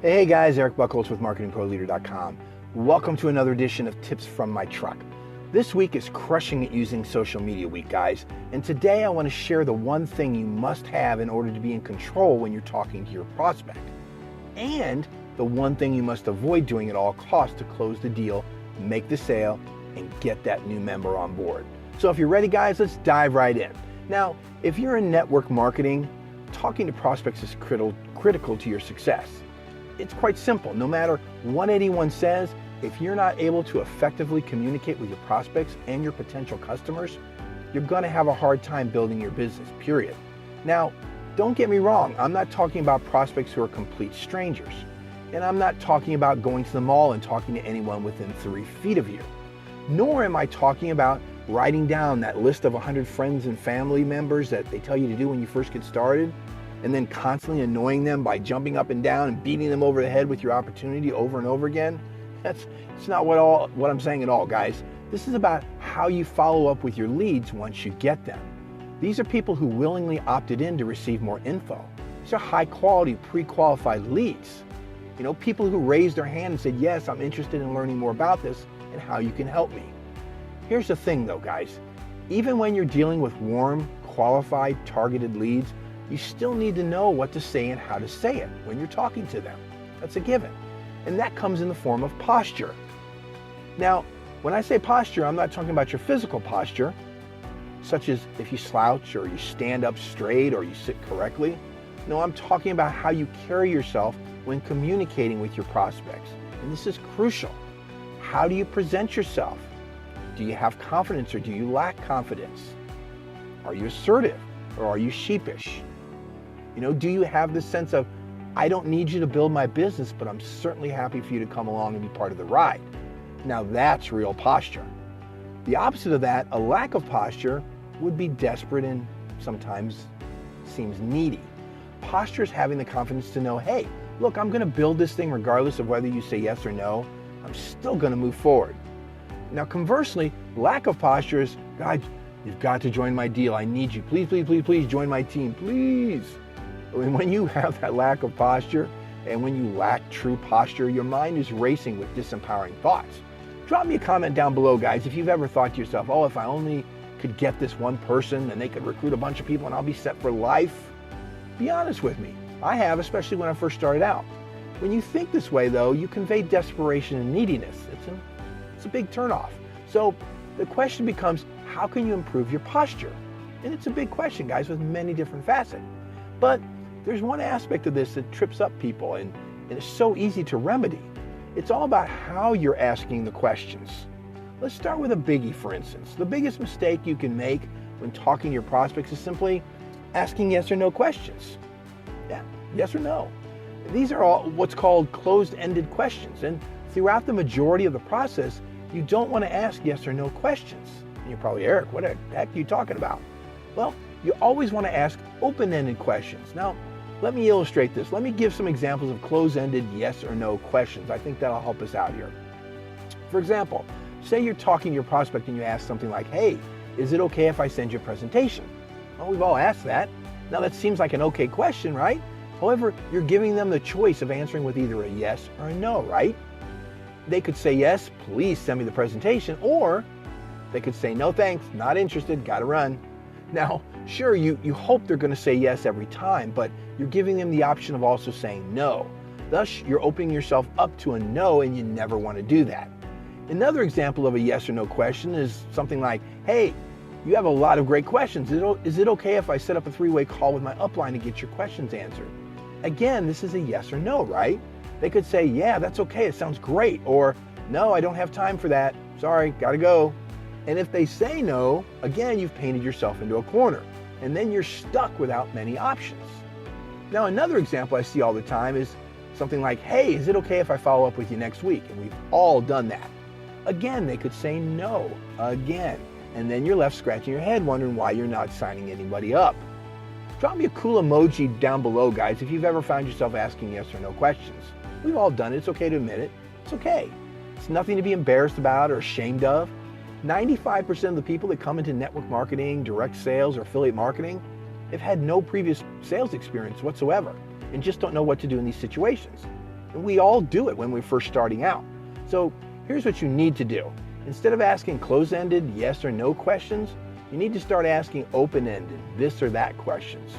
Hey guys, Eric Buckholz with MarketingProLeader.com. Welcome to another edition of Tips from My Truck. This week is Crushing It Using Social Media Week, guys. And today I want to share the one thing you must have in order to be in control when you're talking to your prospect. And the one thing you must avoid doing at all costs to close the deal, make the sale, and get that new member on board. So if you're ready, guys, let's dive right in. Now, if you're in network marketing, talking to prospects is critical to your success. It's quite simple. No matter what anyone says, if you're not able to effectively communicate with your prospects and your potential customers, you're going to have a hard time building your business, period. Now, don't get me wrong. I'm not talking about prospects who are complete strangers. And I'm not talking about going to the mall and talking to anyone within 3 feet of you. Nor am I talking about writing down that list of 100 friends and family members that they tell you to do when you first get started, and then constantly annoying them by jumping up and down and beating them over the head with your opportunity over and over again. It's not what I'm saying at all, guys. This is about how you follow up with your leads once you get them. These are people who willingly opted in to receive more info. These are high quality, pre-qualified leads. You know, people who raised their hand and said, yes, I'm interested in learning more about this and how you can help me. Here's the thing though, guys. Even when you're dealing with warm, qualified, targeted leads, you still need to know what to say and how to say it when you're talking to them. That's a given. And that comes in the form of posture. Now, when I say posture, I'm not talking about your physical posture, such as if you slouch or you stand up straight or you sit correctly. No, I'm talking about how you carry yourself when communicating with your prospects. And this is crucial. How do you present yourself? Do you have confidence or do you lack confidence? Are you assertive or are you sheepish? You know, do you have this sense of, I don't need you to build my business, but I'm certainly happy for you to come along and be part of the ride? Now that's real posture. The opposite of that, a lack of posture, would be desperate and sometimes seems needy. Posture is having the confidence to know, hey, look, I'm going to build this thing regardless of whether you say yes or no. I'm still going to move forward. Now conversely, lack of posture is, God, you've got to join my deal. I need you. Please, please, please, please join my team. Please. And when you have that lack of posture and when you lack true posture, your mind is racing with disempowering thoughts. Drop me a comment down below, guys, if you've ever thought to yourself, oh, if I only could get this one person and they could recruit a bunch of people and I'll be set for life. Be honest with me. I have, especially when I first started out. When you think this way, though, you convey desperation and neediness. It's a big turnoff. So the question becomes, how can you improve your posture? And it's a big question, guys, with many different facets. But there's one aspect of this that trips up people and it's so easy to remedy. It's all about how you're asking the questions. Let's start with a biggie, for instance. The biggest mistake you can make when talking to your prospects is simply asking yes or no questions. Yeah, yes or no. These are all what's called closed-ended questions. And throughout the majority of the process, you don't want to ask yes or no questions. And you're probably, Eric, what the heck are you talking about? Well, you always want to ask open-ended questions. Now, let me illustrate this. Let me give some examples of closed-ended yes or no questions. I think that'll help us out here. For example, say you're talking to your prospect and you ask something like, hey, is it okay if I send you a presentation? Well, we've all asked that. Now that seems like an okay question, right? However, you're giving them the choice of answering with either a yes or a no, right? They could say yes, please send me the presentation, or they could say no thanks, not interested, gotta run. Now, sure, you hope they're going to say yes every time, but you're giving them the option of also saying no. Thus, you're opening yourself up to a no, and you never want to do that. Another example of a yes or no question is something like, hey, you have a lot of great questions. Is it okay if I set up a 3-way call with my upline to get your questions answered? Again, this is a yes or no, right? They could say, yeah, that's okay, it sounds great, or no, I don't have time for that. Sorry, gotta go. And if they say no, again, you've painted yourself into a corner, and then you're stuck without many options. Now, another example I see all the time is something like, hey, is it okay if I follow up with you next week? And we've all done that. Again, they could say no, again, and then you're left scratching your head wondering why you're not signing anybody up. Drop me a cool emoji down below, guys, if you've ever found yourself asking yes or no questions. We've all done it. It's okay to admit it. It's okay. It's nothing to be embarrassed about or ashamed of. 95% of the people that come into network marketing, direct sales, or affiliate marketing have had no previous sales experience whatsoever and just don't know what to do in these situations. And we all do it when we're first starting out. So here's what you need to do. Instead of asking close-ended yes or no questions, you need to start asking open-ended this or that questions.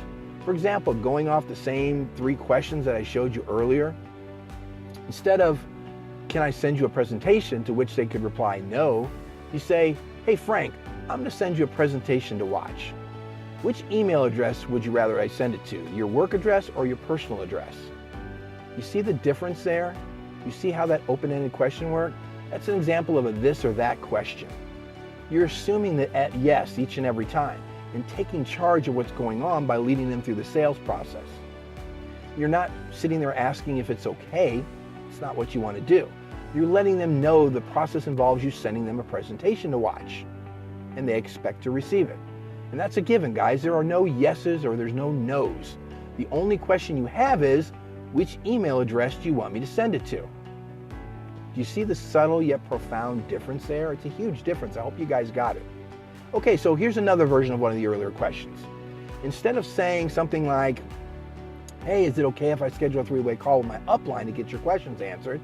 For example, going off the same 3 questions that I showed you earlier, instead of, can I send you a presentation, to which they could reply no, you say, hey Frank, I'm going to send you a presentation to watch. Which email address would you rather I send it to, your work address or your personal address? You see the difference there? You see how that open-ended question works? That's an example of a this or that question. You're assuming that at yes each and every time and taking charge of what's going on by leading them through the sales process. You're not sitting there asking if it's okay. It's not what you want to do. You're letting them know the process involves you sending them a presentation to watch, and they expect to receive it. And that's a given, guys. There are no yeses or there's no nos. The only question you have is, which email address do you want me to send it to? Do you see the subtle yet profound difference there? It's a huge difference. I hope you guys got it. Okay, so here's another version of one of the earlier questions. Instead of saying something like, hey, is it okay if I schedule a 3-way call with my upline to get your questions answered?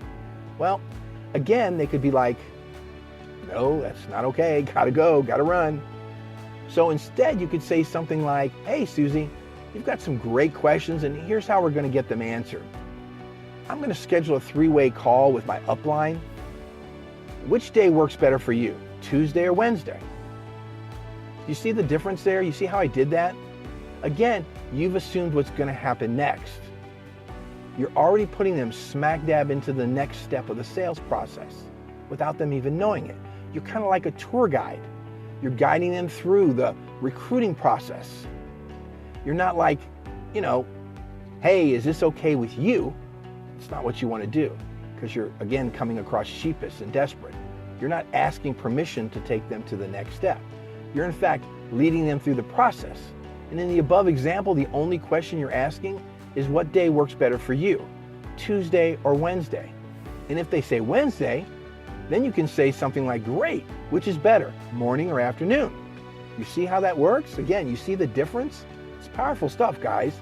Well, again, they could be like, no, that's not okay. Gotta go, gotta run. So instead, you could say something like, hey, Susie, you've got some great questions, and here's how we're going to get them answered. I'm going to schedule a 3-way call with my upline. Which day works better for you, Tuesday or Wednesday? You see the difference there? You see how I did that? Again, you've assumed what's going to happen next. You're already putting them smack dab into the next step of the sales process without them even knowing it. You're kind of like a tour guide. You're guiding them through the recruiting process. You're not like, hey, is this okay with you? It's not what you want to do, because you're, again, coming across sheepish and desperate. You're not asking permission to take them to the next step. You're, in fact, leading them through the process. And in the above example, the only question you're asking is what day works better for you, Tuesday or Wednesday? And if they say Wednesday, then you can say something like, great, which is better, morning or afternoon? You see how that works? Again, you see the difference? It's powerful stuff, guys.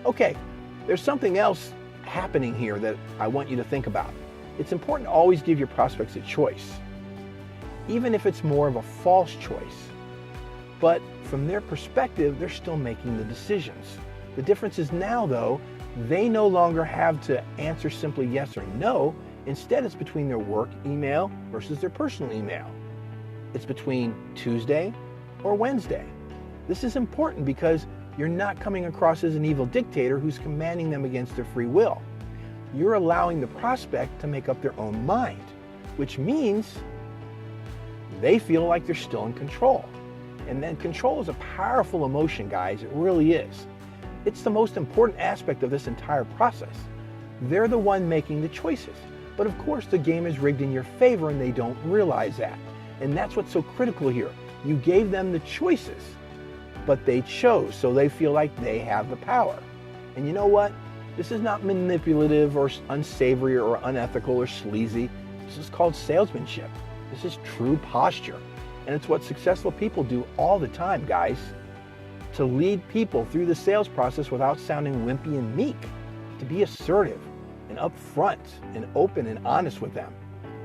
Okay, there's something else happening here that I want you to think about. It's important to always give your prospects a choice, even if it's more of a false choice. But from their perspective, they're still making the decisions. The difference is now, though, they no longer have to answer simply yes or no. Instead, it's between their work email versus their personal email. It's between Tuesday or Wednesday. This is important because you're not coming across as an evil dictator who's commanding them against their free will. You're allowing the prospect to make up their own mind, which means they feel like they're still in control. And then control is a powerful emotion, guys. It really is. It's the most important aspect of this entire process. They're the one making the choices. But of course, the game is rigged in your favor and they don't realize that. And that's what's so critical here. You gave them the choices, but they chose, so they feel like they have the power. And you know what? This is not manipulative or unsavory or unethical or sleazy. This is called salesmanship. This is true posture. And it's what successful people do all the time, guys. To lead people through the sales process without sounding wimpy and meek. To be assertive and upfront and open and honest with them.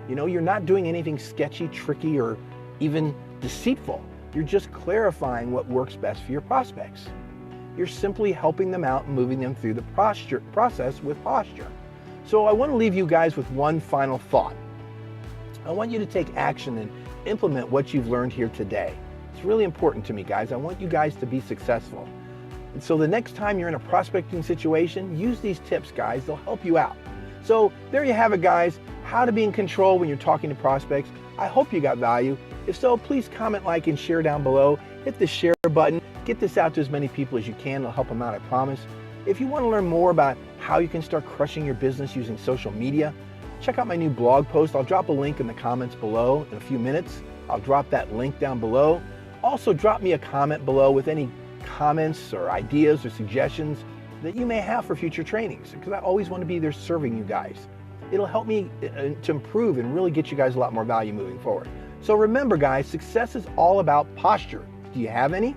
You're not doing anything sketchy, tricky, or even deceitful. You're just clarifying what works best for your prospects. You're simply helping them out and moving them through the process with posture. So I want to leave you guys with one final thought. I want you to take action and implement what you've learned here today. It's really important to me, guys. I want you guys to be successful. And so the next time you're in a prospecting situation, use these tips, guys. They'll help you out. So there you have it, guys. How to be in control when you're talking to prospects. I hope you got value. If so, please comment, like, and share down below. Hit the share button. Get this out to as many people as you can. It'll help them out, I promise. If you want to learn more about how you can start crushing your business using social media, check out my new blog post. I'll drop a link in the comments below in a few minutes. I'll drop that link down below. Also, drop me a comment below with any comments or ideas or suggestions that you may have for future trainings, because I always want to be there serving you guys. It'll help me to improve and really get you guys a lot more value moving forward. So remember, guys, success is all about posture. Do you have any?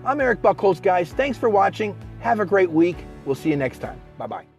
I'm Eric Buchholz, guys. Thanks for watching. Have a great week. We'll see you next time. Bye-bye.